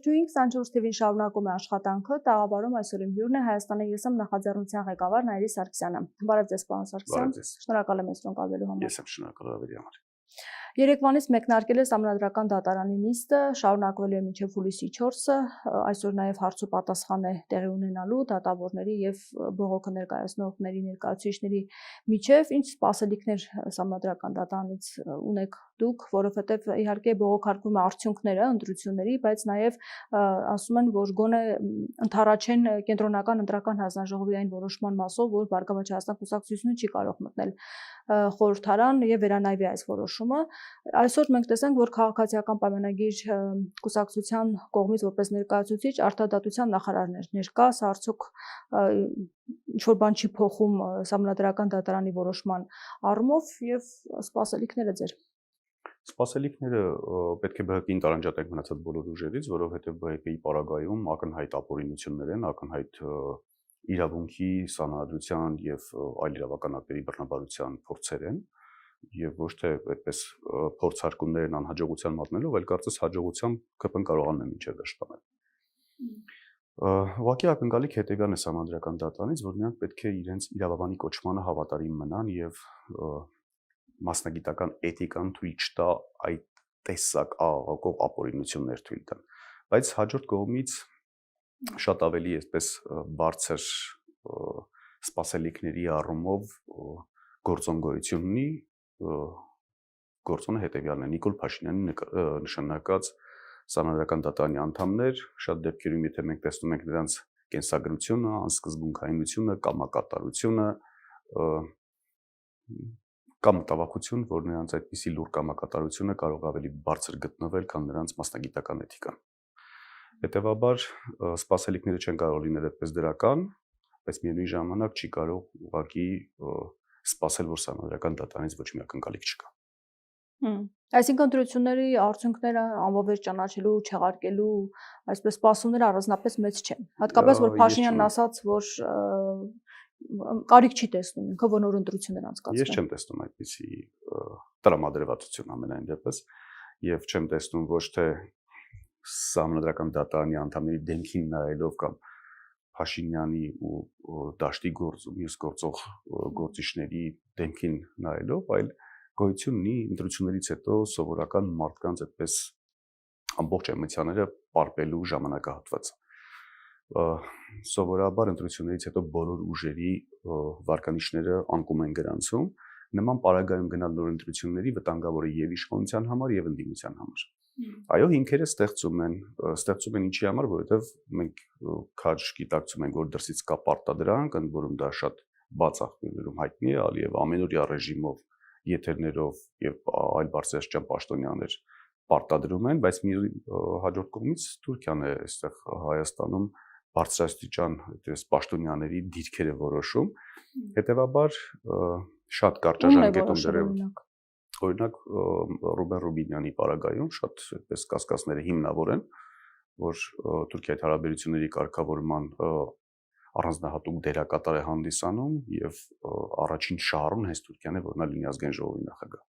Ողջույն 24 TV-ին շարունակում է աշխատանքը, տաղավարում այսօր իմ հյուրն է Հայաստանի ԵՍՄ նախաձեռնության ղեկավար Նայիրի Սարգսյանը։ Բարև ձեզ, պարոն Սարգսյան։ Շնորհակալ եմ այսօր կալվելու համար։ Ես եմ շնորհակալ ավելի համար։ Երեկվանից մեկնարկել է Սահմանադրական դատարանի նիստը, շարունակվելու է մինչև հուլիսի 4-ը, այսօր նաև հարց ու պատասխան է տեղի ունենալու դատավորների եւ բողոքը ներկայացնողների ներկայացուցիչների միջև, ինչ սպասելիքներ Սահմանադրական դատարանից ունեք դուք, որովհետեւ իհարկե բողոքարկվում է արդյունքները ընտրությունների, բայց նաև ասում են, որ գոնե ընդառաջեն կենտրոնական ընտրական հանձնաժողովի այն որոշման մասով, որ Բարգավաճ Հայաստան կուսակցությունը չի կարող մտնել խորհրդարան եւ վերանայվի այս որոշումը։ Այսօր մենք տեսանք, որ քաղաքացիական պայմանագիր կուսակցության կողմից որպես ներկայացուցիչ արտադատության նախարարներ ներկա, սա արդյոք ինչ-որ բան չի փոխում Սահմանադրական դատարանի որոշման առումով եւ սպասելիքները ձեր։ Սպասելիքները պետք է ԲՀԿ-ին տարանջատենք մնացած բոլոր ուժերից, որովհետեւ ԲՀԿ-ի պարագայում ակնհայտ ապօրինություններ են, ակնհայտ իրավունքի, սահմանադրության եւ այլ իրավական ակտերի բռնաբարության փորձեր են եւ ոչ թե այդպես փորձարկումներն անհաջողության մատնելով, այլ կարծես հաջողությամբ ԿՊ-ն կարողանում է մինչեւ վերջ տանել։ Ուղղակի ակնկալիք հետեւյալն է Սահմանադրական դատարանից, որ նրանք պետք է իրենց իրավաբանի կոչմանը հավատարիմ մնան եւ մասնագիտական էթիկան թույլ չտա այդ տեսակ աղաղակող ապօրինություններ թույլ տան, բայց հաջորդ կողմից շատ ավելի այսպես բարձր սպասելիքների առումով գործոն գոյություն ունի, գործոնը հետևյալն է՝ Նիկոլ Փաշինյանի նշանակած Սահմանադրական դատարանի անդամներ, շատ դեպքերում եթե մենք տեսնում ենք նրանց կենսագրությունը, անսկզբունքայնությունը, կամակատարությունը, կամ մտավախություն, որ նրանց այդպիսի լուր կամակատարությունը կարող ավելի բարձր գտնվել, քան նրանց մասնագիտական էթիկան։ Հետևաբար սպասելիքները չեն կարող լինել այդպես դրական, բայց միևնույն ժամանակ չի կարող ուղղակի սպասել, որ Սահմանադրական դատարանից ոչ մի ակնկալիք չկա։ Այսինքն ընտրությունների արդյունքները անվավեր ճանաչելու, չեղարկելու, այսպես սպասումները առանձնապես մեծ չեն։ Հատկապես որ Փաշինյանն ասաց, որ կարիք չի տեսնում ինքը, որ նոր ընտրություններ անցկացվեն։ Ես չեմ տեսնում այդպիսի տրամադրվածություն ամենայն դեպս եւ չեմ տեսնում ոչ թե Սահմանադրական դատարանի անդամների դեմքին նայելով կամ Փաշինյանի ու դաշտի մյուս գործող գործիչների դեմքին նայելով, այլ գոյություն ունի ընտրություններից հետո սովորական մարդկանց այդպես ամբողջ էմոցիաները պարպելու ժամանակահատված։ Սովորաբար ընտրություններից հետո բոլոր ուժերի վարկանիշները անկում են գրանցում, նման պարագայում գնալ նոր ընտրությունների վտանգավոր է եւ իշխանության համար եւ ընդդիմության համար։ Այո, հիմքերը ստեղծում են ինչի համար, որովհետեւ մենք քաջ գիտակցում ենք, որ դրսից կա պարտադրանք, ընդ որում դա շատ բաց աղբյուրներում հայտնի է, եւ ամենօրյա ռեժիմով, եթերներով եւ այլ բարձրաստիճան պաշտոնյաներ պարտադրում են, բայց մի հաջորդ կողմից Թուրքիան է այստեղ Հայաստանում բարձրաստիճան այդպես պաշտոնյաների դիրքերը որոշում, հետեւաբար շատ կարճաժամկետում դեռ օրինակ Ռուբեն Ռուբինյանի պարագայում շատ այդպես կասկածները հիմնավոր են, որ Թուրքիայի հարաբերությունների կարգավորման առանձնահատուկ դերակատար է հանդիսանում եւ առաջին շահառուն հենց Թուրքիան է, որ նա լինի ազգային ժողովի նախագահ։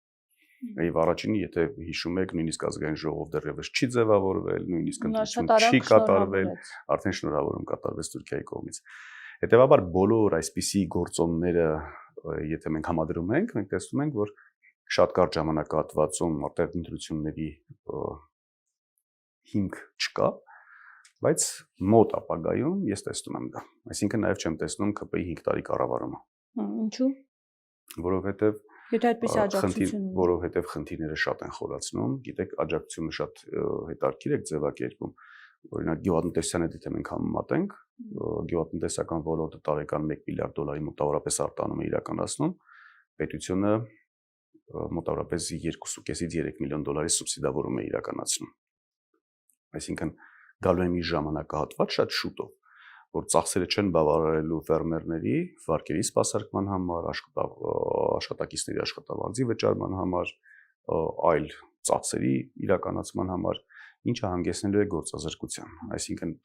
Եվ առաջինի, եթե հիշում եք, նույնիսկ ազգային ժողով դեռևս չի ձևավորվել, նույնիսկ ընտրություն չի կատարվել, արդեն շնորհավորում կատարվեց Թուրքիայի կողմից։ Հետևաբար բոլոր այսպիսի գործոնները, եթե մենք համադրում ենք, մենք տեսնում ենք, որ շատ կարճ ժամանակահատվածում արդեն ընտրությունների հիմք չկա, բայց մոտ ապագայում ես տեսնում եմ դա։ Այսինքն նաև չեմ տեսնում ԿՊ-ի 5 տարի կառավարումը։ Ինչու՞։ Որովհետև խնդիրները շատ են խորացնում, գիտեք, աջակցությունը շատ հետաքրքիր է ձևակերպում։ Օրինակ գյուղատնտեսության հետ եթե մենք համեմատենք, գյուղատնտեսական ոլորտը տարեկան 1 միլիարդ դոլարի մոտավորապես արտանում է իրականացնում, պետությունը մոտավորապես 2.5-ից 3 միլիոն դոլարի սուբսիդավորում է իրականացնում։ Այսինքն գալու է մի ժամանակահատված շատ շուտով, որ ծախսերը չեն բավարարելու ֆերմերների վարկերի սպասարկման համար, աշխատակիցների աշխատավարձի վճարման համար, այլ ծախսերի իրականացման համար, ինչը հանգեցնելու է գործազրկության։ Այսինքն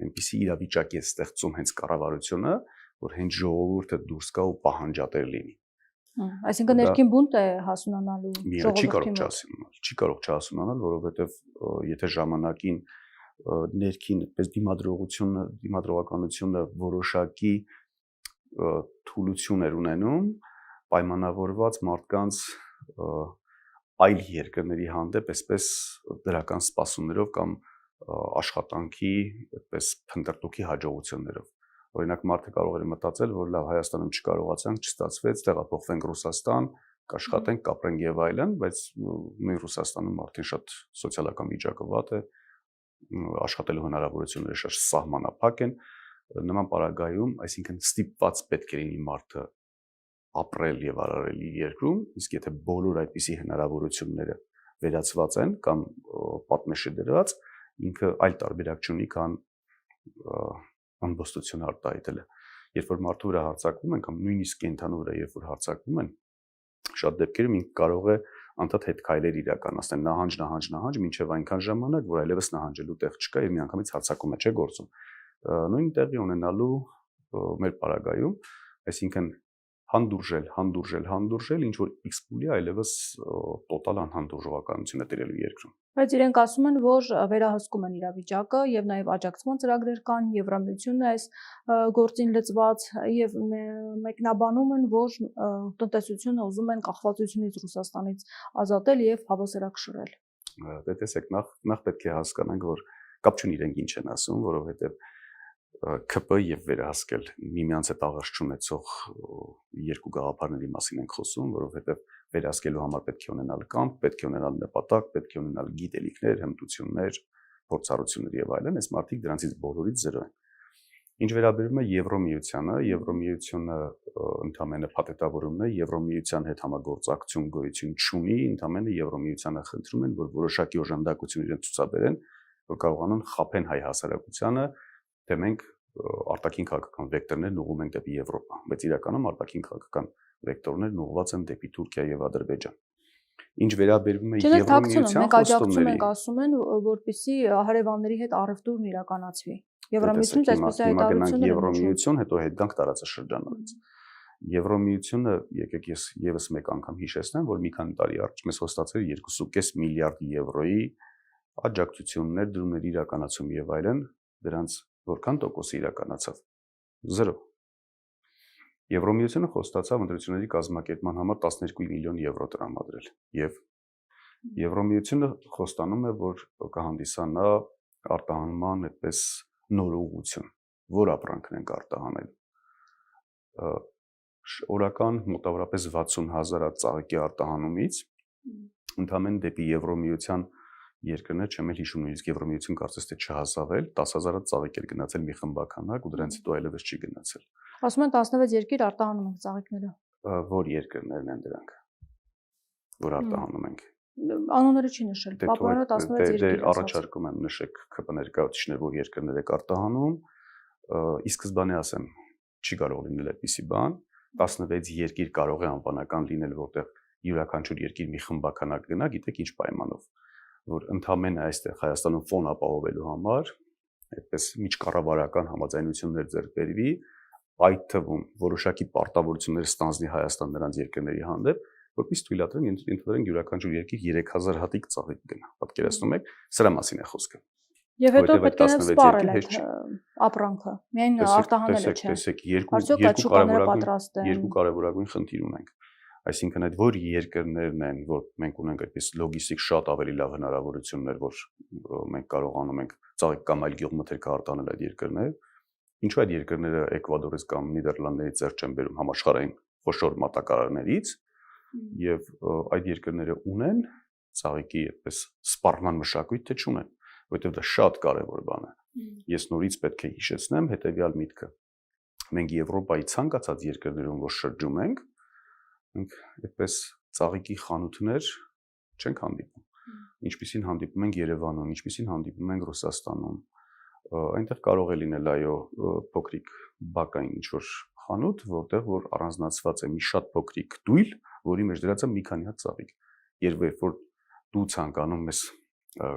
այնպիսի իրավիճակ է ստեղծում հենց կառավարությունը, որ հենց ժողովուրդը դուրս գա ու պահանջատեր լինի։ Այսինքն ներքին բունտ է հասունանալու ժողովրդի մոտ։ Չի կարող չհասունանալ, որովհետև եթե ժամանակին ներքին այդպես դիմադրողականությունը որոշակի թուլություններ ունենում պայմանավորված մարդկանց այլ երկրների հանդեպ այսպես դրական սպասումներով կամ աշխատանքի այդպես փնտրտուքի հաջողություններով։ Օրինակ մարդը կարող է մտածել, որ լավ Հայաստանում չկարողացանք, չստացվեց, տեղափոխվենք Ռուսաստան, կաշխատենք, կապրենք եւ այլն, բայց նույն Ռուսաստանում արդեն շատ սոցիալական վիճակը վատ է, աշխատելու հնարավորությունները շատ սահմանափակ են, նման պարագայում, այսինքն ստիպված պետք է լինի մարդը ապրել եւ արարել իր երկրում, իսկ եթե բոլոր այդպիսի հնարավորությունները վերացված են կամ պատնեշի դրված, ինքը այլ տարբերակ չունի, քան ամբոստություն արտահայտելը։ Երբ որ մարդու վրա հարձակվում են կամ նույնիսկ կենդանու վրա երբ որ հարձակվում են, շատ դեպքերում ինքը կարող է անդադ հետ քայլեր իրականացնել, նահանջ, մինչև այնքան ժամանակ, որ այլևս նահանջելու տեղ չկա եւ միանգամից հարձակումը չէ գործում։ Նույն տեղի ունենալու մեր պարագայում, այսինքն հանդուրժել, ինչ որ X փուլի այլևս տոտալ անհանդուրժողականություն է տիրելու երկրում։ Բայց իրենք ասում են, որ վերահսկում են իրավիճակը եւ նաեւ աջակցման ծրագրեր կան, Եվրամիությունն է այս գործին լծված եւ մեկնաբանում են, որ տնտեսությունը ուզում են կախվածությունից Ռուսաստանից ազատել եւ հավասարակշռել։ Դե տեսեք, նախ պետք է հասկանանք, որ կապ չունի իրենք ինչ են ասում, որովհետեւ ԿՊ եւ վերահսկել միմյանց հետ աղերս չունեցող երկու գաղափարների մասին ենք խոսում, որովհետեւ վերահսկելու համար պետք է ունենալ կամք, պետք է ունենալ նպատակ, պետք է ունենալ գիտելիքներ, հմտություններ, փորձառություններ եւ այլն, այս մարդիկ դրանցից բոլորից զրո են։ Ինչ վերաբերում է Եվրոմիությունը ընդամենը փաթեթավորումն է, Եվրոմիության հետ համագործակցություն գոյություն չունի, ընդամենը Եվրոմիությանը խնդրում են, որ որոշակի օժանդակություն իրենց ցուցաբերեն, որ կարողանան խափեն հայ հասարակությանը, թե մենք արտաքին քաղաքական վեկտորներն ուղղում ենք դեպի Եվրոպա, բայց իրականում արտաքին քաղաքական վեկտորներն ուղղված են դեպի Թուրքիա եւ Ադրբեջան։ Ինչ վերաբերում է Եվրոմիության խոստումներին, մենք ասում են, որպեսզի հարևանների հետ առևտուրն իրականացվի։ Եվրոմիությունից այսպես հայտարարություններ են Եվրոմիություն, հետո հետ գանք տարածաշրջաններից։ Եվրոմիությունը, եկեք ես եւս մեկ անգամ հիշեցնեմ, որ մի քանի տարի առաջ մեզ հստացել 2.5 միլիարդ եվրոյի աջակցություններ, դրումների իրականացում եւ այլն, դրանց որքան տոկոսը իրականացավ 0։ Եվրոմիությունը խոստացավ ընտրությունների կազմակերպման համար 12 միլիոն եվրո տրամադրել եւ Եվրոմիությունը խոստանում է, որ կհանդիսանա արտահանման այդպես նոր ուղղություն, որ ապրանքն ենք արտահանել։ Օրական մոտավորապես 60,000 ծաղիկի արտահանումից ընդհանրեն դեպի Եվրոմիության երկրներ չեմ էլ հիշում, նույնիսկ Եվրոմիություն կարծես թե չհասավել, 10,000 ծաղիկ էր գնացել մի խմբականակ ու դրանից հետո այլևս չի գնացել։ Ասում են 16 երկիր արտահանում են ծաղիկները։ Որ երկրներն են դրանք, որ արտահանում ենք։ Անունները չի նշել, պապարանը 16 երկիր։ Առաջարկում եմ նշեք ԿՊ ներկայացուցիչներ, որ երկրներ եք արտահանում, ի սկզբանե ասեմ, չի կարող լինել այդպիսի բան, 16 երկիր կարող է անվանական լինել, որտեղ յուրաքանչյուր երկիր մի խմբականակ գնա, գիտեք ինչ պայմանով, որ ընդամենը այստեղ Հայաստանում ֆոն ապահովելու համար այդպես միջկառավարական համաձայնություններ ձեռք բերվի, այդ թվում որոշակի պարտավորություններ ստանձնի Հայաստան նրանց երկրների հանդեպ, որպես թույլատրեն ընդունեն յուրաքանչյուր երկիր 3000 հատիկ ծաղիկ գնա։ Պատկերացնում եք, սրա մասին է խոսքը։ Եվ հետո պետք է սպառել այդ ապրանքը, միայն արտահանելը չէ։ Տեսեք, երկու կարևորագույն խնդիր ունենք։ Այսինքն այդ որ երկրներն են, որ մենք ունենք այդպես լոգիստիկ շատ ավելի լավ հնարավորություններ, որ մենք կարողանում ենք ծաղիկ կամ այլ գյուղմթերք արտահանել այդ երկրներ, ինչու այդ երկրները Էկվադորից կամ Նիդերլանդներից ձեռք չեն բերում համաշխարհային խոշոր մատակարարներից, եւ այդ երկրները ունեն ծաղիկի այդպես սպառման մշակույթ, թե չունեն, որովհետեւ դա շատ կարևոր բան է։ Ես նորից պետք է հիշեցնեմ հետեւյալ միտքը։ Մենք Եվրոպայի ցանկացած երկրներում որ շրջում ենք, մենք այդպես ծաղիկի խանութներ չենք հանդիպում։ Ինչպիսին հանդիպում ենք Երևանում, ինչպիսին հանդիպում ենք Ռուսաստանում։ Այնտեղ կարող է լինել այո փոքրիկ բակային ինչ-որ խանութ, որտեղ որ առանձնացված է մի շատ փոքրիկ դույլ, որի մեջ դրած է մի քանի հատ ծաղիկ։ Երբ որ դու ցանկանում ես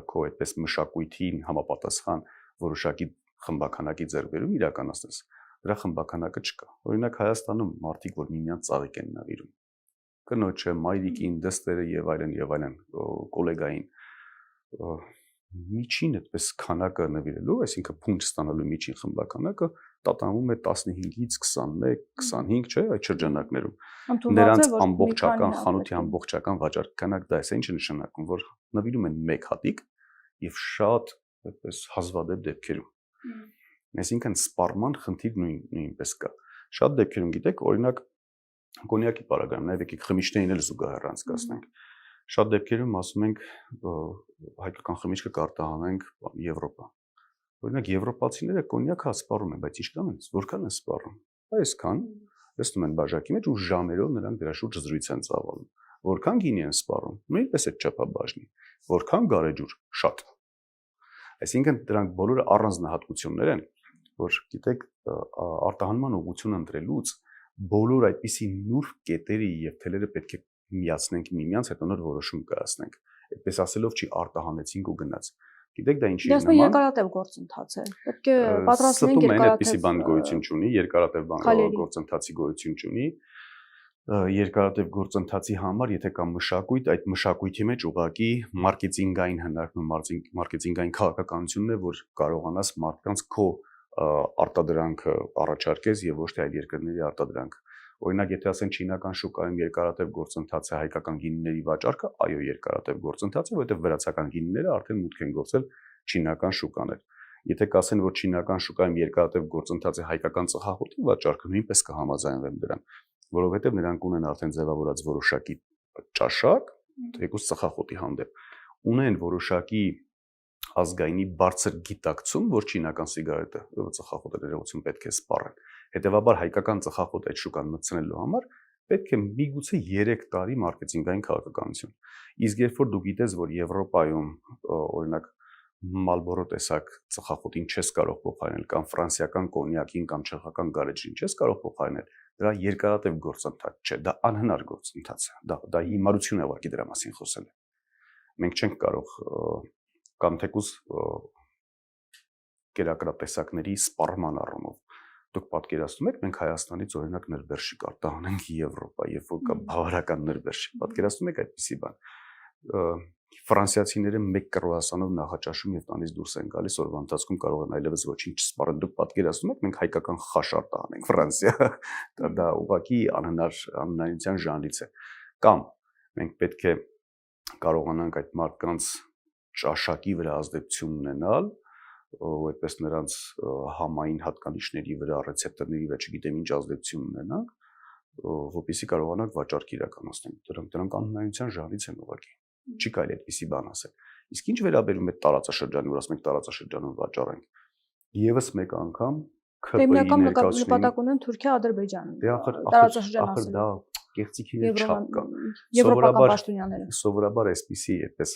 քո այդպես մշակույթին համապատասխան որոշակի խմբականակի ձեռքբերում իրականացնես, դրա խմբականակը չկա։ Օրինակ Հայաստանում մարդիկ, որ միմյանց ծաղիկ են նվիրում, կնոջը, մայրիկին, դստերը եւ այլն, գոլեգային, միջին այդպես քանակը նվիրելու, այսինքն փունջ ստանալու միջին խմբականակը տատանվում է 15-ից 21, 25, չէ, այդ շրջանակներում։ Նրանց ամբողջական խանութի ամբողջական վաճառքի քանակը դա է, ինչ է նշանակում, որ նվիրում են 1 հատիկ եւ շատ այդպես հազվադեպ դեպքերում։ Այսինքն սպառման խնդիր նույնպես կա։ Շատ դեպքերում գիտեք, օրինակ կոնյակի պարագայում, նաև եկեք խմիչքներին էլ զուգահեռ անցկացնենք։ Շատ դեպքերում ասում ենք հայկական խմիչքը կարտահանենք Եվրոպա։ Օրինակ եվրոպացիները կոնյակը սպառում են, բայց ինչքան են, որքան են սպառում։ Այսքան, տեսնում են բաժակի մեջ ու ժամերով նրանք դրա շուրջ զրույց են ծավալում։ Որքան գինի են սպառում, նույնպես այդ չափաբաժնի։ Որքան գարեջուր, շատ։ Այսինքն դրանք բոլորը առանձնահատկություններ են, որ գիտեք, արտահանման ուղղություն ընտրելուց բոլոր այդպիսի նուրբ կետերի եւ թելերը պետք է միացնենք միմյանց, հետո նոր որոշում կայացնենք։ Այդպես ասելով չի արտահանեցինք ու գնաց։ Գիտեք դա ինչի է նման։ Դա երկարատև գործընթաց է։ Պետք է պատրաստենք երկարատև այդպիսի բան գոյություն չունի, երկարատև գործընթացի գոյություն չունի։ Երկարատև գործընթացի համար, եթե կա մշակույթ, այդ մշակույթի մեջ ուղղակի մարքեթինգային հնարքն ու մարքեթինգային քաղաքականությունն է, որ կարողանաս մարդկանց քո արտադրանքը առաջարկես եւ ոչ թե այլ երկրների արտադրանքը։ Օրինակ, եթե ասեն չինական շուկայում երկարատև գործընթաց է հայկական գինիների վաճառքը, այո, երկարատև գործընթաց է, որովհետեւ վրացական գինիները արդեն մուտք են գործել չինական շուկաներ։ Եթե կասեն, որ չինական շուկայում երկարատև գործընթաց է հայկական ծխախոտի վաճառքը, նույնպես կհամաձայնվեմ դրան, որովհետեւ նրանք ունեն արդեն ձևավորած որոշակի ճաշակ, թեկուզ ծխախոտի հանդեպ, ունեն որոշակի ազգայինի բարձր գիտակցում, որ չինական սիգարետը ծխախոտը ներողություն պետք է սպառեն։ Հետևաբար հայկական ծխախոտ այդ շուկան մտցնելու համար պետք է միգուցե 3 տարի մարքեթինգային քաղաքականություն։ Իսկ երբ որ դու գիտես, որ Եվրոպայում օրինակ Marlboro տեսակ ծխախոտին չես կարող փոխարինել կամ ֆրանսիական կոնյակին կամ չեխական գարեջրին չես կարող փոխարինել, դրա երկարատև գործընթաց չէ, դա անհնար գործընթաց է։ Դա հիմարություն է ուղղակի դրա մասին խոսելը։ Մենք չենք կարող կամ թեկուզ կերակրատեսակների սպառման առումով։ Դուք պատկերացնում եք, մենք Հայաստանից օրինակ նրբերշիկ արտահանենք Եվրոպա, երբ որ կա բավարարական նրբերշիկ։ Պատկերացնում եք այդպիսի բան։ Ֆրանսիացիները 1 կրուասանով նախաճաշում եւ տանից դուրս են գալիս, օրվա ընթացքում կարող են այլևս ոչինչ չսպառեն։ Դուք պատկերացնում եք, մենք հայկական խաշ արտահանենք Ֆրանսիա։ Դա ուղղակի անհնարինության ժանրից է։ Կամ մենք պետք է կարողանանք այդ մարդկանց ճաշակի վրա ազդեցություն ունենալ, այդպես նրանց համային հատկանիշների վրա, ռեցեպտորների վրա, չգիտեմ ինչ ազդեցություն ունենանք, որպեսզի կարողանանք վաճառք իրականացնել։ Դրանք անհնարինության ժանրից են ուղղակի։ Չի կարելի այդպիսի բան ասել։ Իսկ ինչ վերաբերում է տարածաշրջանին, որ ասում ենք տարածաշրջանում վաճառենք, եւս մեկ անգամ ՔՊ-ի նպատակ ունեն Թուրքիա, Ադրբեջան։ Տարածաշրջան ասել։ Դա կեղծիքիներ չափ կա։ Եվրոպական պաշտոնյաները։ Սովորաբար այսպիսի այդպես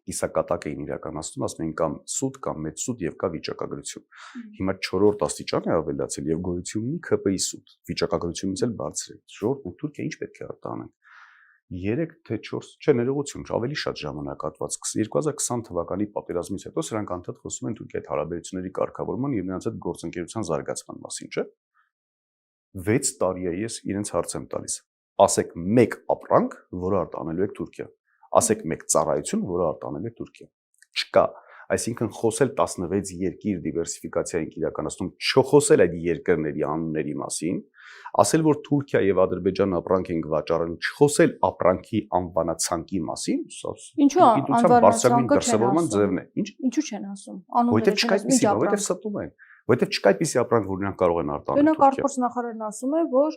կիսակատակ էին իրականացնում, ասում են կամ սուտ կամ մեծ սուտ եւ կա վիճակագրություն։ Հիմա 4-րդ աստիճան է ավելացել եւ գոյություն ունի ՔՊ-ի սուտ, վիճակագրությունից էլ բարձր է։ Ժողովուրդ, Թուրքիա ինչ պետք է արտահանենք։ 3 թե 4, չէ, ներողություն, ավելի շատ ժամանակատված 2020 թվականի պատերազմից հետո սրանք անդադ խոսում են Թուրքիայի հետ հարաբերությունների կարգավորման եւ նրանց հետ գործընկերության զարգացման մասին, չէ։ 6 տարի է ես իրենց հարց եմ տալիս։ Ասեք 1 ապրանք, որը արտահանելու եք Թուրքիա։ Ասեք 1 ծառայություն, որը արտահանել է Թուրքիա։ Չկա, այսինքն խոսել 16 երկիր դիվերսիֆիկացիա ենք իրականացնում, չխոսել այդ երկրների անունների մասին, ասել որ Թուրքիա եւ Ադրբեջան ապրանք են վաճառել, չխոսել ապրանքի անվանացանկի մասին, ինչու անվանացանկը դրսևորման ձևն է։ Ինչու չեն ասում։ Որտեւ չկա այդպիսի, որտեւ ստում են։ Որտեւ չկա այդպիսի ապրանք, որ նրանք կարող են արտահանել։ Օրինակ արտգործ նախարարն ասում է, որ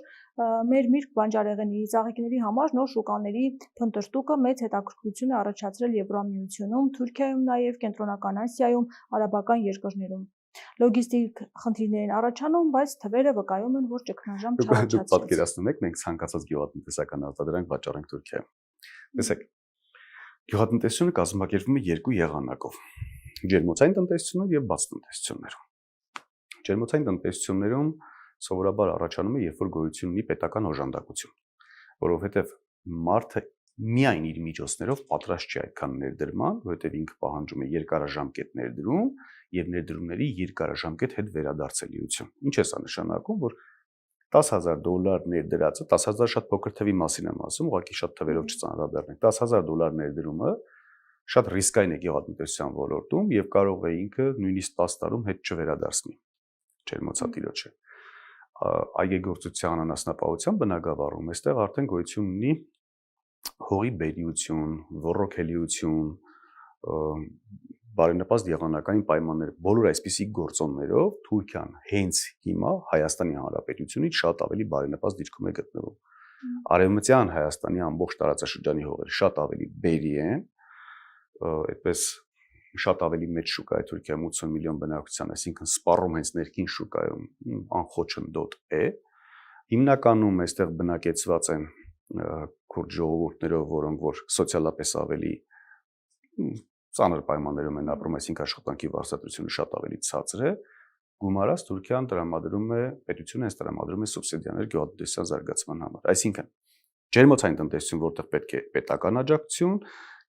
մեր միրգ բանջարեղենի ծաղիկների համար նոր շուկաների փնտրտուքը մեծ հետաքրքրություն է առաջացրել Եվրամիությունում, Թուրքիայում, նաև Կենտրոնական Ասիայում, արաբական երկրներում։ Լոգիստիկ խնդիրներ են առաջանում, բայց թվերը վկայում են, որ ճգնաժամ չառաջացրեց։ Դուք պատկերացնում եք, մենք ցանկացած գյուղատնտեսական արտադրանք վաճառենք Թուրքիայում։ Տեսեք, գյուղատնտեսությունը կազմակերպվում է 2 եղանակով՝ ջերմոցային տնտեսություններ եւ բաց տնտեսություններ։ Ջերմոցային տնտեսություններում սովորաբար առաջանում է, երբ որ գոյություն ունի պետական օժանդակություն, որովհետեւ մարդը միայն իր միջոցներով պատրաստ չի այդքան ներդրման, որովհետեւ ինքը պահանջում է երկարաժամկետ ներդրում եւ ներդրումների երկարաժամկետ հետ վերադարձելիություն։ Ինչ է սա նշանակում, որ $10,000 ներդրածը, 10,000 շատ փոքր թվի մասին եմ ասում, ուղղակի շատ թվերով չծանրաբեռնենք, $10,000 ներդրումը շատ ռիսկային է գյուղատնտեսության ոլորտում եւ կարող է ինքը նույնիսկ 10 տարում հետ չվերադառնի ջերմոցատիրոջը։ Այգեգործության անասնապահության բնագավառում այստեղ արդեն գոյություն ունի հողի բերիություն, ոռոգելիություն, բարենպաստ եղանակային պայմաններ, բոլոր այսպիսի գործոններով Թուրքիան հենց հիմա Հայաստանի Հանրապետությունից շատ ավելի բարենպաստ դիրքում է գտնվում։ Արևմտյան Հայաստանի ամբողջ տարածաշրջանի հողերը շատ ավելի բերի են, այդպես շատ ավելի մեծ շուկա է Թուրքիայում 80 միլիոն բնակչության, այսինքն սպառում հենց ներքին շուկայում անխոչնդոտ է։ Հիմնականում այստեղ բնակեցված են քուրդ ժողովուրդներով, որոնք որ սոցիալապես ավելի ծանր պայմաններում են ապրում, այսինքն աշխատանքի վարձատրությունը շատ ավելի ցածր է, գումարած Թուրքիան տրամադրում է, պետությունը հենց տրամադրում է սուբսիդիաներ գյուղատնտեսության զարգացման համար։ Այսինքն ջերմոցային տնտեսություն, որտեղ պետք է պետական աջակցություն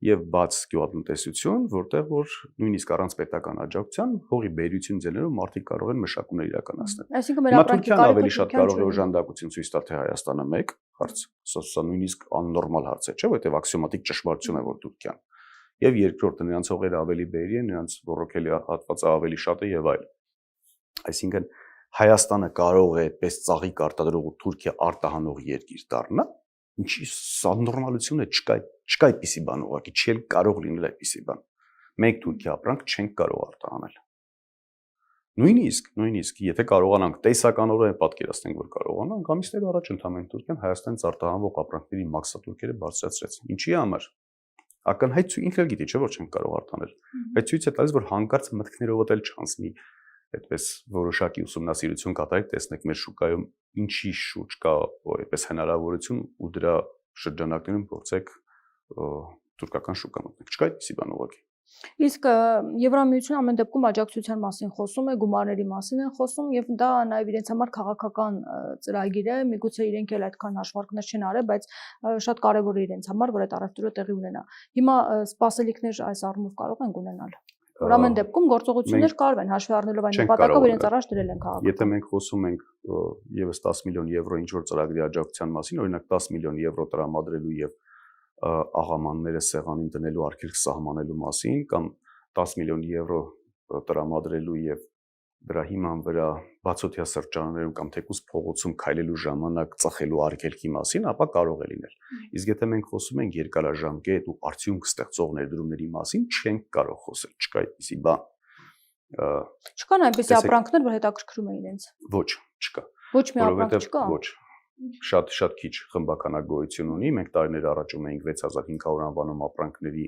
եւ բաց գյուղատնտեսություն, որտեղ որ նույնիսկ առանց պետական աջակցության հողի բերություն ձեռներով մարդիկ կարող են մշակումներ իրականացնել։ Այսինքն մեր ապրանքի կարիքը ավելի շատ կարող է օժանդակություն ցույց տալ թե Հայաստանը մեկ հարց, սա նույնիսկ աննորմալ հարց է, չէ՞, որտեղ աքսիոմատիկ ճշմարտություն է որ Թուրքիան եւ երկրորդը նրանց հողերը ավելի բերի են, նրանց ոռոգելի հատվածը ավելի շատ է եւ այլն։ Այսինքն Հայաստանը կարող է այդպես ծաղիկ արտադրող ու Թուրքիա արտահանող երկիր դառնա, ինչի սա նորմալություն է, չկա այդպիսի բան ուղղակի, չի կարող լինել այդպիսի բան։ Մենք Թուրքիա ապրանք չենք կարող արտահանել։ Նույնիսկ եթե կարողանանք տեսականորեն պատկերացնենք, որ կարողանանք, ամիսներ առաջ ընդհանրեն Թուրքիան Հայաստանից արտահանվող ապրանքների մաքսատուրքերը բարձրացրեց։ Ինչի համար։ Ակնհայտ ինքը գիտի, չէ՞ որ չենք կարող արտանել։ Բայց ցույց է տալիս, որ հանկարծ մտքներով էլ չանցնի այդպես որոշակի ուսումնասիրություն կատարեք, տեսնեք մեր շուկայում ինչի շուրջ կա այդպես հնարավորություն ու դրա շրջանակներում փորձեք թուրքական շուկա մտնել։ Չկա այդպիսի բան ուղղակի։ Իսկ Եվրամիությունը ամեն դեպքում աջակցության մասին խոսում է, գումարների մասին են խոսում եւ դա նաեւ իրենց համար քաղաքական ծրագիր է, միգուցե իրենք էլ այդքան հաշվարկներ չեն արել, բայց շատ կարեւոր է իրենց համար, որ այդ առևտուրը տեղի ունենա։ Հիմա սպասելիքներ այս առումով կարող են ունենալ։ Որ ամեն դեպքում գործողություններ կարող են հաշվի առնելով այն նպատակով իրենց առաջ դրել են քաղաքական։ Եթե մենք խոսում ենք եւս 10 միլիոն եվրո ինչ որ ծրագրի աջակցության մասին, օրինակ 10 միլիոն եվրո տրամադրելու եւ աղամանները սեղանին դնելու արգելք սահմանելու մասին կամ 10 միլիոն եվրո տրամադրելու եւ դրա հիման վրա բացօթյա սրճարաններում կամ թեկուզ փողոցում քայլելու ժամանակ ծախելու արգելքի մասին, ապա կարող է լինել։ Իսկ եթե մենք խոսում ենք երկարաժամկետ ու արդյունք ստեղծող ներդրումների մասին, չենք կարող խոսել, չկա այդպիսի բան։ Չկան այնպիսի ապրանքներ, որ հետաքրքրում են իրենց։ Ոչ, չկա։ Ոչ մի ապրանք չկա։ Ոչ։ Շատ քիչ խմբականակ գոյություն ունի։ Մենք տարիներ առաջ ունեինք 6500 անվանում ապրանքների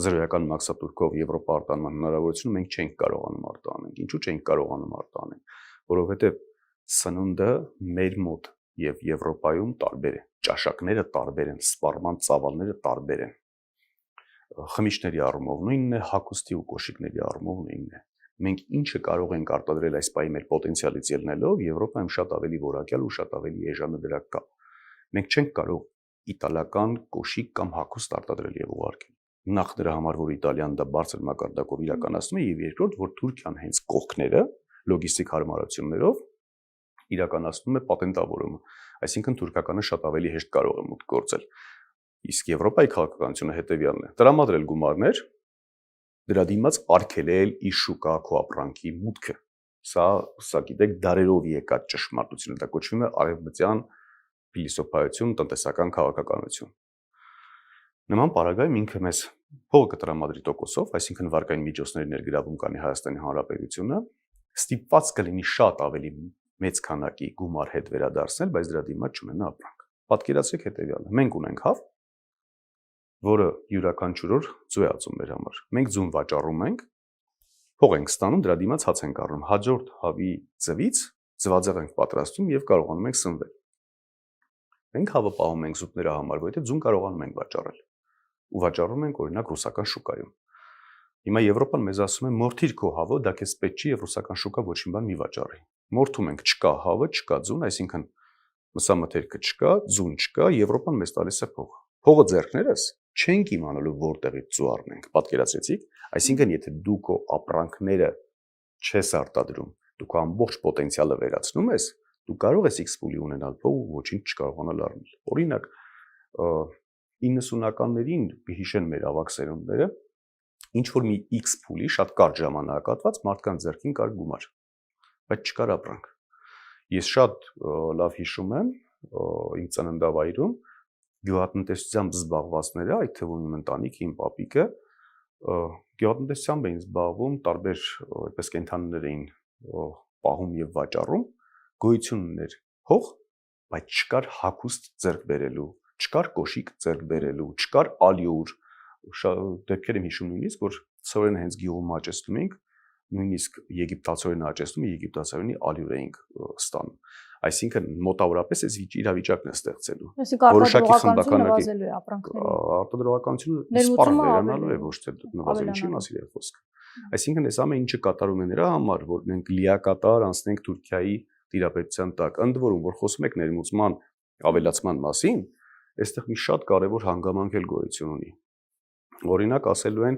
զրոյական մաքսատուրքով Եվրոպա արտահանման հնարավորությունը մենք չենք կարողանում արտահանել։ Ինչու չենք կարողանում արտահանել։ Որովհետև սնունդը մեր մոտ եւ Եվրոպայում տարբեր է։ Ճաշակները տարբեր են, սպառման ծավալները տարբեր են։ Խմիչքների առումով նույնն է, հագուստի ու կոշիկների առումով նույնն է։ Մենք ինչը կարող ենք արտադրել այս պահի մեր պոտենցիալից ելնելով, Եվրոպայում շատ ավելի որակյալ ու շատ ավելի էժանադրակ կա։ Մենք չենք կարող իտալական կոշիկ կամ հագուստ արտադրել եւ ուղարկել։ Նախ դրա համար, որ Իտալիան դա բարձր մակարդակով իրականացնում է, եւ երկրորդ, որ Թուրքիան հենց կողքները լոգիստիկ հարմարություններով իրականացնում է պատենտավորումը, այսինքն թուրքականը շատ ավելի հեշտ կարող է մուտք գործել։ Իսկ Եվրոպայի քաղաքականությունը հետեւյալն է. տրամադրել գումարներ, դրա դիմաց արգելել իր շուկա քո ապրանքի մուտքը։ Սա գիտեք, դարերով եկած ճշմարտություն է, դա կոչվում է արևմտյան փիլիսոփայություն, տնտեսական քաղաքականություն։ Նման պարագայում ինքը մեզ փողը կտրամադրի տոկոսով, այսինքն վարկային միջոցների ներգրավում կանի Հայաստանի Հանրապետությունը, ստիպված կլինի շատ ավելի մեծ քանակի գումար հետ վերադարձնել, բայց դրա դիմաց չունենա ապրանք։ Պատկերացրեք հետևյալը. մենք ունենք հավ, որը յուրաքանչյուր օր ձու է ածում մեր համար։ Մենք ձուն վաճառում ենք, փող ենք ստանում, դրա դիմաց հաց ենք առնում։ Հաջորդ հավի ձվից ձվածեղ ենք պատրաստում եւ կարողանում ենք սնվել։ Մենք հավը պահում ենք զուտների համար, որովհետեւ ձուն կարողանում ենք վաճառել։ Ու վաճառում ենք օրինակ ռուսական շուկայում։ Հիմա Եվրոպան մեզ ասում է՝ մորթիր քո հավը, դա քեզ պետք չի եւ ռուսական շուկա ոչինչ բան մի վաճառի։ Մորթում ենք, չկա հավը, չկա ձուն, այսինքն մսամթերքը չկա, ձուն չկա, Եվրոպան մեզ տալիս է փող։ Փողը ձեռքներս չենք իմանալու որտեղից ձու առնենք, պատկերացրեցիք, այսինքն եթե դու քո ապրանքները չես արտադրում, դու քո ամբողջ պոտենցիալը վերացնում ես, դու կարող ես X փուլի ունենալ փող ու ոչինչ չկարողանալ առնել։ Օրինակ 90-ականներին հիշեն մեր ավակ սերունդները, ինչ որ մի X փուլի շատ կարճ ժամանակահատված մարդկանց ձեռքին կար գումար, բայց չկար ապրանք։ Ես շատ լավ հիշում եմ իմ ծննդավայրում գյուղատնտեսությամբ զբաղվածները, այդ թվում իմ ընտանիքը, իմ պապիկը գյուղատնտեսությամբ էին զբաղվում, տարբեր այդպես կենդանիներ էին պահում եւ վաճառում, գոյություն ուներ հող, բայց չկար հագուստ ձեռք բերելու, չկար կոշիկ ձեռք բերելու, չկար ալյուր, դեպքեր եմ հիշում նույնիսկ, որ ցորենը հենց գյուղում աճեցնում էինք, նույնիսկ եգիպտացորենը աճեցնում, եգիպտացորենի ալյուր էինք ստանում։ Այսինքն մոտավորապես այս իրավիճակն է ստեղծելու։ Որոշակի խմբականակի արտադրողականությունը սպառ վերանալու է, ոչ թե նվազել, ինչի մասին է խոսքը։ Այսինքն այս ամեն ինչը կատարում է նրա համար, որ մենք լիակատար անցնենք Թուրքիայի տիրապետության տակ։ Ընդ որում, որ խոսում եք ներմուծման ավելացման մասին, այստեղ մի շատ կարևոր հանգամանք էլ գոյություն ունի։ Օրինակ ասելու են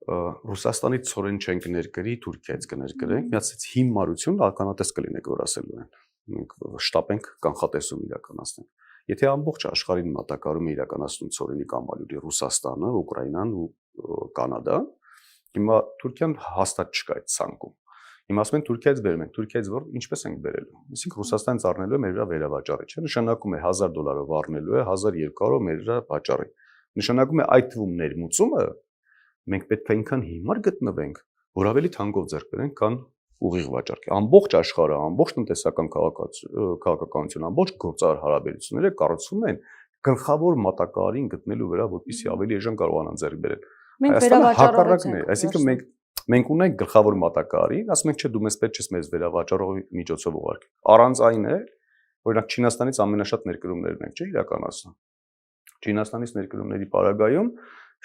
Ռուսաստանից ցորեն չենք ներկրի, Թուրքիայից կներկրենք, միացած հիմարություն ականատես կլինեք, որ ասելու են։ Մենք շտապենք կանխատեսում իրականացնենք։ Եթե ամբողջ աշխարհին մատակարարում է իրականացնում ցորենի կամ ալյուրի Ռուսաստանը, Ուկրաինան ու Կանադան, հիմա Թուրքիան հաստատ չկա այդ ցանկում։ Հիմա ասում են Թուրքիայից բերում ենք, Թուրքիայից որ ինչպես ենք բերելու։ Այսինքն Ռուսաստանից առնելու է մեր վրա վերավաճառի, չէ՞, նշանակում է $1000 առնելու է, 1200 մեր վրա վաճառի։ Նշանակում է այդ թվում ներմուծումը մենք պետք է այնքան հիմար գտնվենք, որ ավելի թանկով ձեռք բերենք, քան ուղիղ վաճառքի։ Ամբողջ աշխարհը, ամբողջ տնտեսական քաղաքականությունը, ամբողջ գործարար հարաբերությունները կառուցվում են գլխավոր մատակարարին գտնելու վրա, որպեսզի ավելի էժան կարողանան ձեռք բերել։ Մենք հակառակն է, այսինքն մենք ունենք գլխավոր մատակարարին, ասում ենք չէ դու մեզ պետք չես մեզ վերավաճառողի միջոցով ուղարկի։ Առանց այն է, օրինակ Չինաստանից ամենաշատ ներկրումներն ենք, չէ՞ իրականացնում։ Չինաստանից ներկրումների պարագայում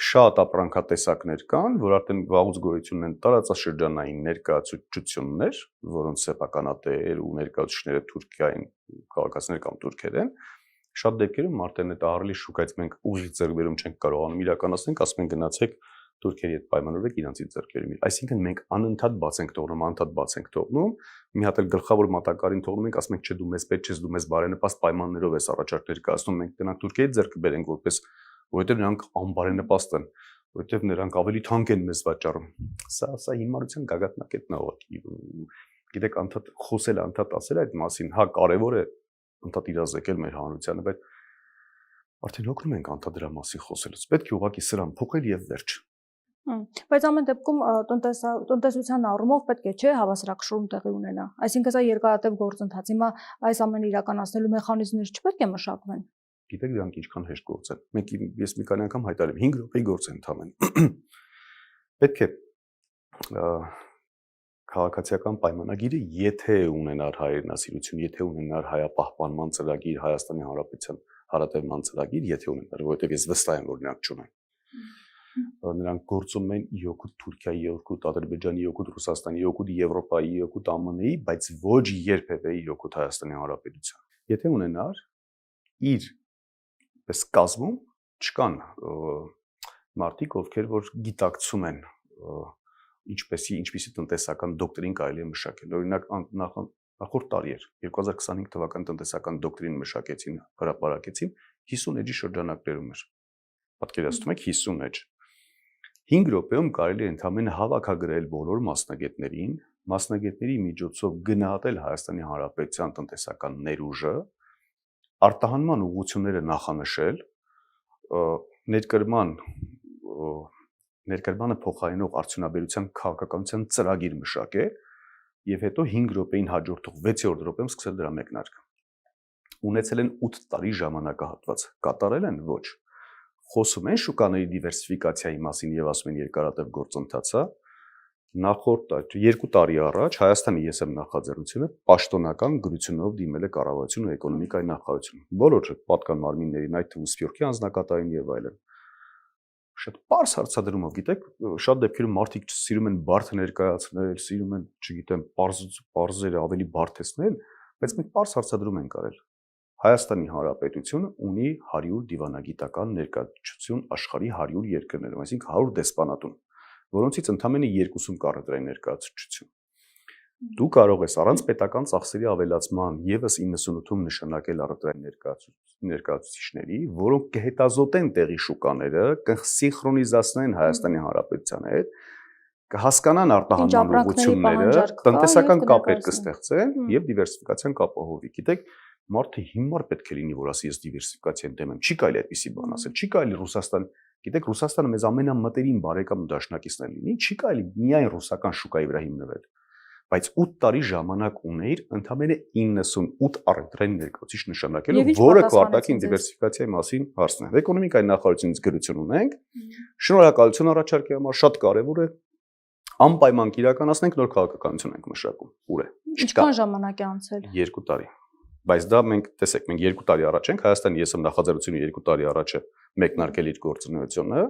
շատ ապրանքատեսակներ կան, որ արդեն վաղուց գոյություն են տարածաշրջանային ներկայացություններ, որոնց սեփականատեր ու ներկայացուցիչները Թուրքիային քաղաքացիներ կամ թուրքեր են, շատ դեպքերում արդեն այդ ահռելի շուկայից մենք ուղիղ ձեռքբերում չենք կարողանում իրականացնել, ասում են գնացեք Թուրքիայի հետ պայմանավորեք իրանցից ձեռքբերում։ Այսինքն մենք անընդհատ բաց ենք թողնում, մի հատ էլ գլխավոր մատակարարին թողնում ենք, ասում ենք չէ դու մեզ պետք չես, դու մեզ բարենպաստ պայմաններով ես առաջարկներ կայացնում, մենք տնանք Թուրքիայի ձեռք բերենք որպես որովհետև նրանք անբարենպաստ են, որովհետև նրանք ավելի թանկ են մեզ վաճառում։ Սա հիմարության գագաթնակետն է ուղղակի։ Գիտեք, անդադ խոսել, անդադ ասել այդ մասին, հա կարևոր է անդադ իրազեկել մեր հանրությանը, բայց արդեն հոգնում ենք անդադ դրա մասին խոսելուց։ Պետք է ուղղակի սրան փոխել եւ վերջ։ Բայց ամեն դեպքում տնտեսության առումով պետք է չէ հավասարակշռում տեղի ունենա։ Այսինքն սա երկարատև գործընթաց։ Հիմա այս ամենը իրականացնելու մեխանիզմներ չպետք է մշակվեն։ Գիտեք դրանք ինչքան հեշտ գործ են։ Ես մի քանի անգամ հայտարարեմ 5 րոպեի գործ են ընդամենը։ Պետք է քաղաքացիական պայմանագիրը, եթե ունենար հայրենասիրություն, եթե ունենար հայապահպանման ծրագիր, Հայաստանի Հանրապետության հարատևման ծրագիր, եթե ունենար, որովհետև ես վստահ եմ, որ նրանք չունեն։ Նրանք գործում են իօգուտ Թուրքիայի, իօգուտ Ադրբեջանի, իօգուտ Ռուսաստանի, իօգուտ Եվրոպայի, իօգուտ ԱՄՆ-ի, բայց ոչ երբևէ իօգուտ Հայաստանի Հանրապետության։ Եթե ունենար իր պես կազմում չկան մարդիկ, ովքեր որ գիտակցում են ինչպեսի տնտեսական դոկտրին կարելի է մշակել։ Օրինակ նախորդ տարի էր 2025 թվականի տնտեսական դոկտրին մշակեցին, հրապարակեցին 50 էջի շրջանակներում էր։ Պատկերացնում եք 50 էջ։ 5 րոպեում կարելի է ընդամենը հավաքագրել բոլոր մասնագետների միջոցով գնահատել Հայաստանի Հանրապետության տնտեսական ներուժը, արտահանման ուղղությունները նախանշել, ներկրմանը փոխարինող արդյունաբերության քաղաքականության ծրագիր մշակել եւ հետո 5 րոպեին հաջորդող 6-րդ րոպեում սկսել դրա մեկնարկը։ Ունեցել են 8 տարի ժամանակահատված, կատարել են ոչ։ Խոսում են շուկաների դիվերսիֆիկացիայի մասին եւ ասում են երկարատև գործընթաց է։ Նախորդ 2 տարի առաջ Հայաստանի ԵՍՄ նախաձեռնությունը պաշտոնական գրությունով դիմել է կառավարություն ու էկոնոմիկայի նախարարություն։ Բոլոր պատկան մարմիններին, այդ թվում Սփյուռքի անձնակատարին եւ այլն։ Շատ པարզ հարցադրումով, գիտեք, շատ դեպքերում մարդիկ սիրում են բարդ ներկայացնել, սիրում են, չգիտեմ, པարզերը ավելի բարդեցնել, բայց մենք པարզ հարցադրում ենք արել։ Հայաստանի Հանրապետությունը ունի 100 դիվանագիտական ներկայացություն աշխարհի 100 երկրներում, այսինքն 100 դեսպանատուն, որոնցից ընդամենը 2-ում կառավարային ներկայացություն։ Դու կարող ես առանց պետական ծախսերի ավելացման եւս 98-ում նշանակել առևտրային ներկայացուցիչների, որոնք կհետազոտեն տեղի շուկաները, կսինխրոնիզացնեն Հայաստանի Հանրապետության հետ, կհասկանան արտահանման ուղղությունները, տնտեսական կապեր կստեղծեն եւ դիվերսիֆիկացիան կապահովի։ Գիտեք, մարդը հիմար պետք է լինի, որ ասի ես դիվերսիֆիկացիան դեմ եմ։ Չի կարելի այդպիսի բան ասել։ Չի կարելի Ռուսաստան, գիտեք, Ռուսաստանը մեզ ամենամտերիմ բարեկամ ու դաշնակիցն է լինի, չի կարելի միայն ռուսական շուկայի վրա հիմնվել։ Բայց 8 տարի ժամանակ ուներ ընդամենը 98 առևտրային ներկայացուցիչ նշանակելու, որը քարտակին դիվերսիֆիկացիայի մասին հարցն է։ Էկոնոմիկայի նախարարությունից գրություն ունենք։ Շնորհակալություն առաջարկի համար, շատ կարևոր է։ Անպայման կիրականացնենք, նոր քաղաքականություն ենք մշակում։ Ուր է։ Ինչքան ժամանակ է անցել։ 2 տարի։ Բայց դա մենք տեսեք, մենք 2 տարի առաջ ենք, Հայաստանը ես եմ նախաձեռնությունը 2 տարի առաջ է մեկնարկել իր գործունեությունը,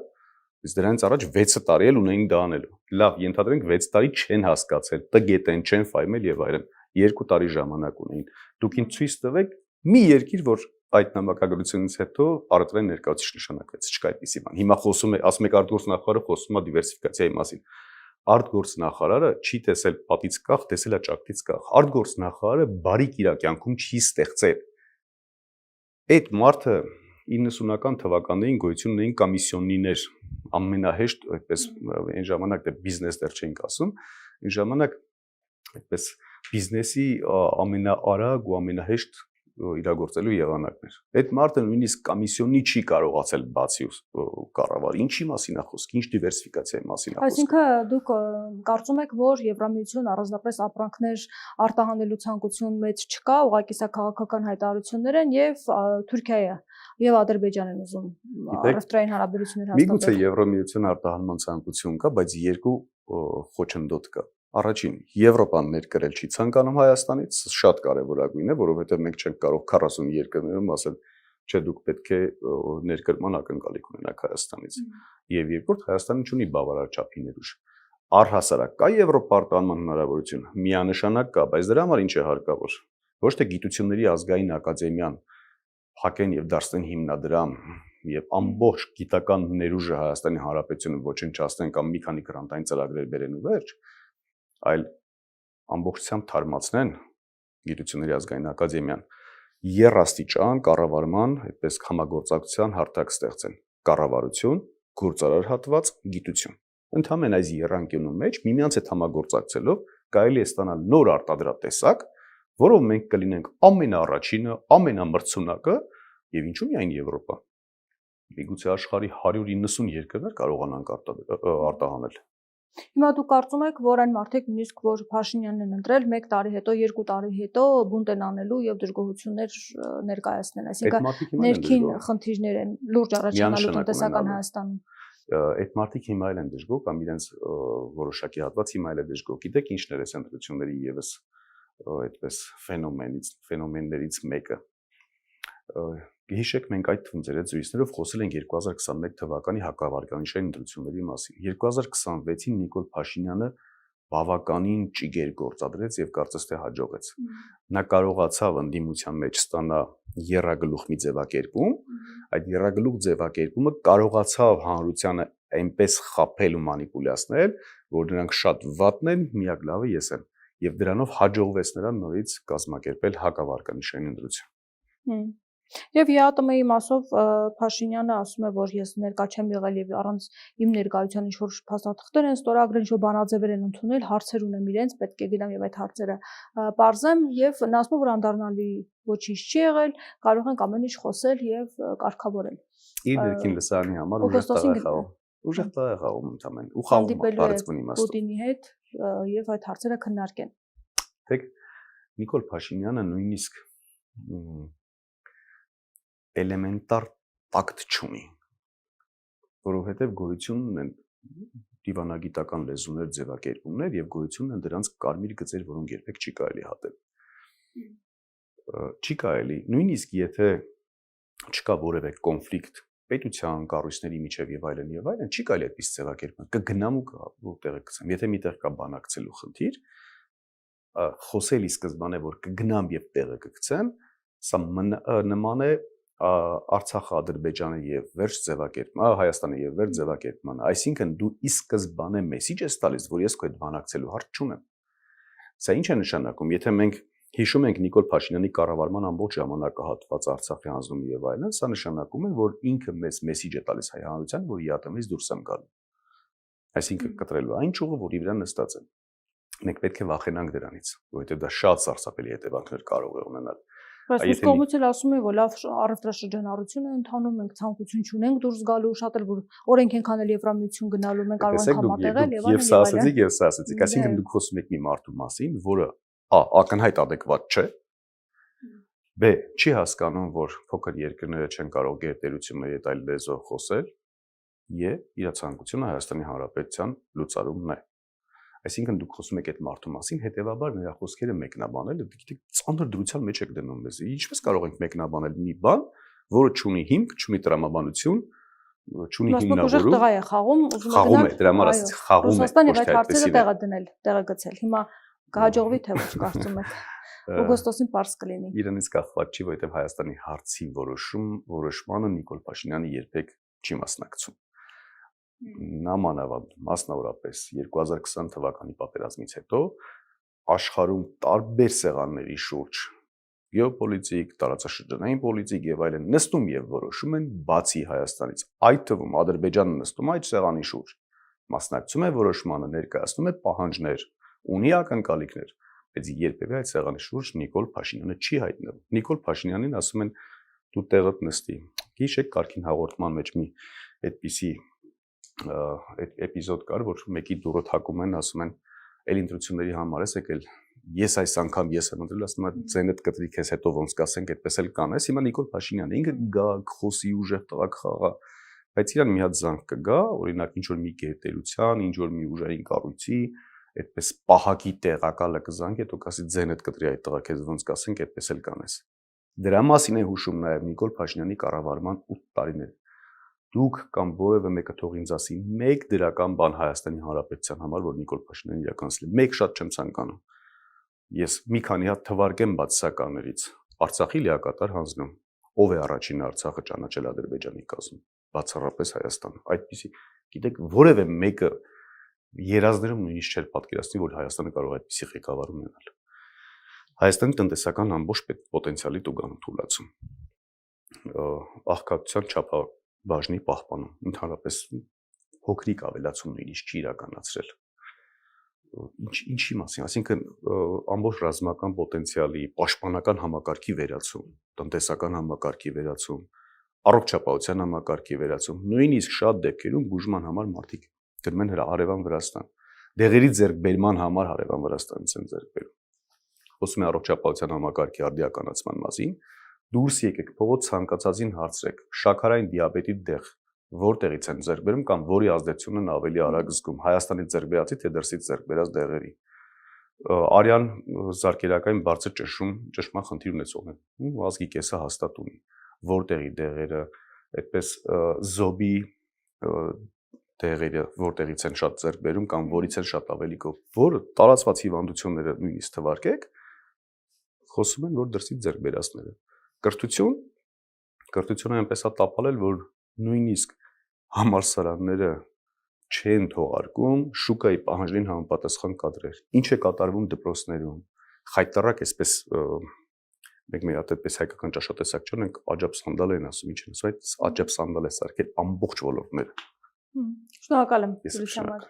իսկ դրանից առաջ 6 տարի էլ ունեին դա անելու։ Լավ, ենթադրենք 6 տարի չեն հասկացել, տգետ են, չեն ֆայմել եւ այլն։ 2 տարի ժամանակ ունեին։ Դուք ինձ ցույց տվեք մի երկիր, որ այդ նամակագրությունից հետո առևտրային ներկայացուցիչ նշանակվեց, չկա այդպիսի բան։ Հիմա խոսում է, ասում եք արտգործնախարարը խոսում է դիվերսիֆիկացիայի մասին։ Արտգործնախարարը չի տեսել պատից կախ, տեսել է ճակտից կախ։ Արտգործնախարարը բարի կիրակյանքում չի ստեղծել։ Այդ մարդը 90-ական թվականներին գոյություն ունեին կոմիսիոնիներ, ամենահեշտ, այդպես այն ժամանակ դե բիզնես դեռ չէինք ասում, այն ժամանակ այդպես բիզնեսի ամենաարագ ու ամենահեշտ իրագործելու եղանակներ։ Այդ մարդը նույնիսկ կոմիսիոնի չի կարողացել բացի կառավարի։ Ինչի մասին է խոսքը, ինչ դիվերսիֆիկացիայի մասին է խոսքը։ Այսինքն դուք կարծում եք, որ Եվրամիությունն առանձնապես ապրանքներ արտահանելու ցանկություն մեծ չկա, ուղղակի սա քաղաքական հայտարարություններ են եւ Թուրքիայի եւ Ադրբեջանն են ուզում առևտրային հարաբերություններ հաստատել։ Միգուցե Եվրամիություն արտահանման ցանկություն կա, բայց երկու խոչընդոտ կա։ Առաջին, Եվրոպան ներկրել չի ցանկանում Հայաստանից, շատ կարևորագույն է, որովհետև մենք չենք կարող 40 երկրներում ասել, չէ, դուք պետք է ներկրման ակնկալիք ունենաք Հայաստանից։ Եվ երկրորդ, Հայաստանը չունի բավարար չափի ներուժ։ Առհասարակ կա Եվրոպա արտահանման հնարավորություն, միանշանակ կա, բայց դրա համար ինչ է հարկավոր։ Ոչ թե Գիտությունների ազգային ակադեմիան փակեն եւ դարձնեն հիմնադրամ եւ ամբողջ գիտական ներուժը Հայաստանի Հանրապետությունը ոչնչացնեն կամ մի քանի գրանտային ծրագրեր բերեն ու վերջ, այլ ամբողջությամբ թարմացնեն Գիտությունների ազգային ակադեմիան երաստիճան կառավարման, այդպես համագործակցության հարթակ ստեղծեն։ Կառավարություն, գործարար հատված, գիտություն։ Ընդհանրեն այս երանգյունու մեջ միմյանց հետ համագործակցելով կարելի է ստանալ նոր արտադրատեսակ, որով մենք կլինենք ամենաառաջինը, ամենամրցունակը եւ ինչու՞ միայն Եվրոպա։ Միգուցե աշխարհի 190 երկրներ կարողանանք արտահանել։ Հիմա դուք կարծում եք, որ այն մարդիկ նույնիսկ որ Փաշինյանն են ընտրել 1 տարի հետո, 2 տարի հետո բունտ են անելու եւ դժգոհություններ ներկայացնեն, այսինքն ներքին խնդիրներ են լուրջ առաջանալու տնտեսական Հայաստանում։ Այդ մարդիկ հիմա էլ են դժգոհ կամ իրենց որոշակի հատված հիմա էլ է դժգոհ։ Գիտեք ինչներ է ընտրությունների եւս այդպես ֆենոմեններից մեկը։ Հիշեք, մենք այդ ձեր այդ զրույցներով խոսել ենք 2021 թվականի հակավարկանիշային ընտրությունների մասին։ 2026-ին Նիկոլ Փաշինյանը բավականին ճիգեր գործադրեց եւ կարծես թե հաջողեց։ Նա կարողացավ ընդդիմության մեջ ստանա եռագլուխ մի ձևակերպում, այդ եռագլուխ ձևակերպումը կարողացավ հանրությանը այնպես խաբել ու մանիպուլյացնել, որ նրանք շատ վատն են, միակ լավը ես եմ, եւ դրանով հաջողվեց նրան նորից կազմակերպել հակավարկանիշային ընտրություն։ Եվ ԵԱՏՄ-ի մասով Փաշինյանը ասում է, որ ես ներկա չեմ եղել եւ առանց իմ ներկայության ինչ որ փաստաթղթեր են ստորագրել, ինչ որ բանաձևեր են ընդունել, հարցեր ունեմ իրենց, պետք է գնամ եւ այդ հարցերը բարձեմ եւ նա ասում է, որ անդառնալի ոչինչ չի եղել, կարող ենք ամեն ինչ խոսել եւ կարգավորել։ Իր ներքին լսարանի համար ուժեղ տեղ է խաղում ընդամենը ու խաղում է բարձր իմաստով Պուտինի հետ եւ այդ հարցերը քննարկեն։ Դեք Նիկոլ Փաշինյանը նույնիսկ էլեմենտար տակտ չունի, որովհետև գոյություն ունեն դիվանագիտական լեզուներ, ձևակերպումներ եւ գոյություն ունեն դրանց կարմիր գծեր, որոնք երբեք չի կարելի հատել։ Չի կարելի, նույնիսկ եթե չկա որևէ կոնֆլիկտ պետության, կառույցների միջև եւ այլն, չի կարելի այդպես ձևակերպել։ Կգնամ ու տեղը գցեմ։ Եթե միտեղ կա բանակցելու խնդիր, խոսել ի սկզբանե, որ կգնամ եւ տեղը կգցեմ, սա նման է Արցախը, Ադրբեջանը եւ վերջ ձևակերպման, Հայաստանը եւ վերջ ձևակերպմանը, այսինքն դու ի սկզբանե մեսիջ ես տալիս, որ ես քո հետ բանակցելու հարց չունեմ։ Սա ինչ է նշանակում, եթե մենք հիշում ենք Նիկոլ Փաշինյանի կառավարման ամբողջ ժամանակահատվածը Արցախի հանձնումը եւ այլն, սա նշանակում է, որ ինքը մեզ մեսիջ է տալիս հայ հանրության, որ ԵԱՏՄ-ից դուրս եմ գալու։ Այսինքն կտրելու այն ճյուղը, որի վրա նստած են։ Մենք պետք է վախենանք դրանից, որովհետեւ դա շատ սարսափելի հետևանքներ կարող է ունենալ։ Բայց ուսի կողմից էլ ասում են, որ լավ առևտրաշրջանառություն է ընթանում, մենք ցանկություն չունենք դուրս գալու, շատ էլ որ օրենք ենք անել Եվրամիություն գնալու, մենք կարող ենք համատեղել եւ այլն։ Եվ սա ասեցիք, այսինքն դուք խոսում եք մի մարդու մասին, որը ակնհայտ adekvat չէ, B չի հասկանում, որ փոքր երկրները չեն կարող գերտերությունների հետ այլ լեզվով խոսել, եւ իր ցանկությունը Հայաստանի Հանրապետության լուծարումն է։ Այսինքն դուք խոսում եք այդ մարդու մասին, հետեւաբար նրա խոսքերը մեկնաբանել, դուք ծանր դրության մեջ եք դնում մեզ։ Ինչպես կարող ենք մեկնաբանել մի բան, որը չունի հիմք, չունի տրամաբանություն, չունի հիմնավորում։ Տղա է խաղում, ուզում է դրա համար ասեցի, խաղում է։ Ռուսաստանի այդ հարցերը տեղը դնել, տեղը գցել։ Հիմա կհաջողվի թե ոչ, կարծում եք։ Օգոստոսին պարզ կլինի։ Իրանից կախված չի, որովհետև Հայաստանի հարցի որոշմանը Նիկոլ Փաշինյանը երբեք չի մասնակցում։ Նա մասնավորապես 2020 թվականի պատերազմից հետո աշխարհում տարբեր սեղանների շուրջ գեոպոլիտիկ, տարածաշրջանային պոլիտիկ եւ այլն նստում եւ որոշում են բացի Հայաստանից, այդ թվում Ադրբեջանը նստում այդ սեղանի շուրջ, մասնակցում է որոշմանը, ներկայացնում է պահանջներ, ունի ակնկալիքներ, բայց երբևէ այդ սեղանի շուրջ Նիկոլ Փաշինյանը չի հայտնվում։ Նիկոլ Փաշինյանին ասում են դու տեղդ նստի։ Գիշեր Կարգին հաղորդման մեջ մի այդպիսի էպիզոդ կար, որ մեկի դուրը թակում են, ասում են «Էլ ընտրությունների համար ես եկել, ես այս անգամ ես եմ ընտրել», ասում են «Ձենդ կտրի քեզ հետո ոնց կասենք, այդպես էլ կանես»։ Հիմա Նիկոլ Փաշինյանը ինքը գա, խոսի ուժեղ տղաք խաղա, բայց իրան մի հատ զանգ կգա, օրինակ ինչ որ մի գերտերության, ինչ որ մի ուժային կառույցի, այդպես պահակի տեղակալը կզանգի, հետո կասի «Ձենդ կտրի այդ տղա քեզ ոնց կասենք, այդպես էլ կանես»։ Դրա մասին է հուշում նաև Նիկոլ Փաշինյանի կառավարման 8 տարիները։ Դուք կամ որևէ մեկը թող ինձ ասի մեկ դրական բան Հայաստանի Հանրապետության համար, որ Նիկոլ Փաշինյանն իրականացրել է։ Մեկ շատ չեմ ցանկանում։ Ես մի քանի հատ թվարկեմ բացասականներից։ Արցախի լիակատար հանձնում։ Ով է առաջին Արցախը ճանաչել Ադրբեջանի կազմում։ Բացառապես Հայաստանը։ Այդպիսի, գիտեք, որևէ մեկը երազներում նույնիսկ չէր պատկերացնի, որ Հայաստանը կարող է այդպիսի ղեկավար ունենալ։ Հայաստանի տնտեսական ամբողջ պոտենցիալի տուգան թույլացում։ Աղքատության չափաբաժնի պահպանում, ընդհանրապես փոքրիկ ավելացում նույնիսկ չի իրականացրել։ Ինչի մասին, այսինքն ամբողջ ռազմական պոտենցիալի, պաշտպանական համակարգի վերացում, տնտեսական համակարգի վերացում, առողջապահության համակարգի վերացում, նույնիսկ շատ դեպքերում բուժման համար մարդիկ գնում են հարևան Վրաստան, դեղերի ձեռքբերման համար հարևան Վրաստանից են ձեռք բերում։ Խոսում է առողջապահության համակարգի արդիականացման մասին, դուրս եկեք փողոց ցանկացածին հարցրեք, շաքարային դիաբետի դեղ որտեղից են ձեռք բերում կամ որի ազդեցությունն ավելի արագ զգում, Հայաստանից ձեռք բերածի թե դրսից ձեռք բերած դեղերի։ Արյան զարկերակային բարձր ճնշման խնդիր ունեցողն է, ազգի կեսը հաստատ ունի, որտեղի դեղերը, այդպես զոբի դեղերը որտեղից են շատ ձեռք բերում կամ որից են շատ ավելի գոհ, որ տարածված հիվանդությունները նույնիսկ թվարկեք, խոսում են, որ դրսից ձեռք բերածները։ Կրթությունը այնպես է տապալել, որ նույնիսկ համալսարանները չեն թողարկում շուկայի պահանջներին համապատասխան կադրեր։ Ինչ է կատարվում դպրոցներում։ Խայտարակ այսպես մենք մի հատ այդպես հայկական ճաշատեսակ չունենք, աջապ սանդալ են ասում, ինչ են ասում, այդ աջապ սանդալ է սարքել ամբողջ ոլորտները։ Շնորհակալ եմ զրույցի համար։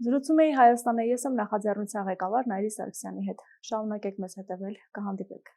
Զրուցում էի Հայաստանը ես եմ նախաձեռնության ղեկավար Նայիրի Սարգսյանի հետ։ Շարունակեք մեզ հետևել, կհանդիպենք։